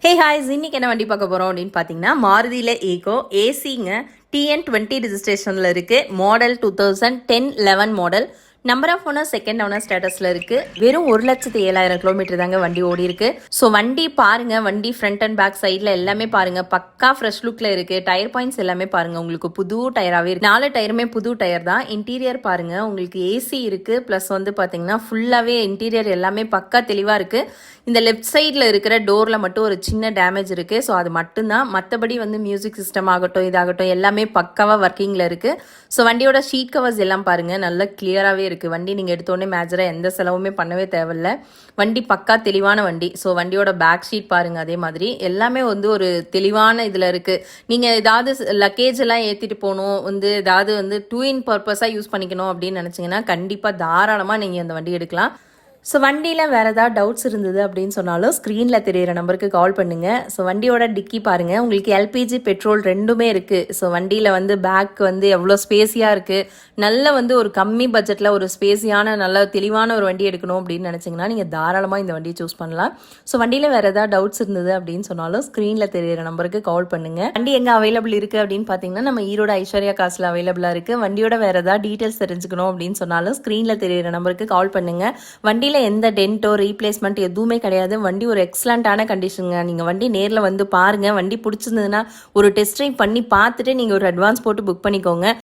ஹே ஹாய்ஸ், இன்னைக்கு என்ன வண்டி பார்க்க போகிறோம் அப்படின்னு பார்த்தீங்கன்னா மாருதியில் ஈகோ ஏசிங்க. TN20 ரிஜிஸ்ட்ரேஷனில் இருக்குது. Model 2010-11 model. Number of owner second owner ஸ்டேட்டஸில் இருக்குது. வெறும் 1,07,000 கிலோமீட்டர் தாங்க வண்டி ஓடி இருக்கு. ஸோ வண்டி பாருங்கள், வண்டி ஃப்ரண்ட் அண்ட் பேக் சைடில் எல்லாமே பாருங்கள், பக்கா ஃப்ரெஷ் லுக்கில் இருக்குது. டயர் பாயிண்ட்ஸ் எல்லாமே பாருங்கள், உங்களுக்கு புது டயராகவே இருக்குது. 4 டயருமே புது டயர் தான். இன்டீரியர் பாருங்கள், உங்களுக்கு ஏசி இருக்குது. ப்ளஸ் வந்து பார்த்தீங்கன்னா ஃபுல்லாகவே இன்டீரியர் எல்லாமே பக்கா தெளிவாக இருக்குது. இந்த லெஃப்ட் சைடில் இருக்கிற டோரில் மட்டும் ஒரு சின்ன டேமேஜ் இருக்குது. ஸோ அது மட்டும்தான். மற்றபடி வந்து மியூசிக் சிஸ்டம் ஆகட்டும், இதாகட்டும் எல்லாமே பக்காவாக ஒர்க்கிங்கில் இருக்குது. ஸோ வண்டியோட ஷீட் கவர்ஸ் எல்லாம் பாருங்கள், நல்லா கிளியராகவே இருக்குது. வண்டி நீங்கள் எடுத்தோடனே மேஜராக எந்த செலவுமே பண்ணவே தேவையில்லை. வண்டி பக்கா தெளிவான வண்டி. ஸோ வண்டியோட பேக் ஷீட் பாருங்கள், அதே மாதிரி எல்லாமே வந்து ஒரு தெளிவான இதில் இருக்குது. நீங்கள் ஏதாவது லக்கேஜ் எல்லாம் ஏற்றிட்டு போகணும், வந்து ஏதாவது வந்து டூ இன் பர்பஸாக யூஸ் பண்ணிக்கணும் அப்படின்னு நினச்சிங்கன்னா கண்டிப்பாக தாராளமாக நீங்கள் இந்த வண்டி எடுக்கலாம். ஸோ வண்டியில் வேறு ஏதாவது டவுட்ஸ் இருந்தது அப்படின்னு சொன்னாலும் ஸ்க்ரீனில் தெரியிற நம்பருக்கு கால் பண்ணுங்கள். ஸோ வண்டியோட டிக்கி பாருங்கள், உங்களுக்கு எல்பிஜி பெட்ரோல் ரெண்டுமே இருக்குது. ஸோ வண்டியில் வந்து பேக் வந்து எவ்வளோ ஸ்பேஸியாக இருக்குது. நல்ல வந்து ஒரு கம்மி பட்ஜெட்டில் ஒரு ஸ்பேஸியான நல்ல தெளிவான ஒரு வண்டி எடுக்கணும் அப்படின்னு நினச்சிங்கன்னா நீங்கள் தாராளமாக இந்த வண்டியை சூஸ் பண்ணலாம். ஸோ வண்டியில் வேறு ஏதாவது டவுட்ஸ் இருந்தது அப்படின்னு சொன்னாலும் ஸ்க்ரீனில் தெரியிற நம்பருக்கு கால் பண்ணுங்கள். வண்டி எங்கே அவைலபிள் இருக்குது அப்படின்னு பார்த்தீங்கன்னா நம்ம ஈரோடு ஐஸ்வர்யா காசில் அவைலபிளாக இருக்குது. வண்டியோட வேறு ஏதாவது டீட்டெயில்ஸ் தெரிஞ்சுக்கணும் அப்படின்னு சொன்னாலும் ஸ்க்ரீனில் தெரியிற நம்பருக்கு கால் பண்ணுங்கள். வண்டியில் எந்த டென்ட்டோ ரீப்ளேஸ்மெண்ட் எதுவுமே கிடையாது. வண்டி ஒரு எக்ஸலண்ட்டான கண்டிஷனுங்க. நீங்கள் வண்டி நேரில் வந்து பாருங்கள். வண்டி பிடிச்சிருந்ததுன்னா ஒரு டெஸ்ட் ட்ரைவ் பண்ணி பார்த்துட்டு நீங்கள் ஒரு அட்வான்ஸ் போட்டு புக் பண்ணிக்கோங்க.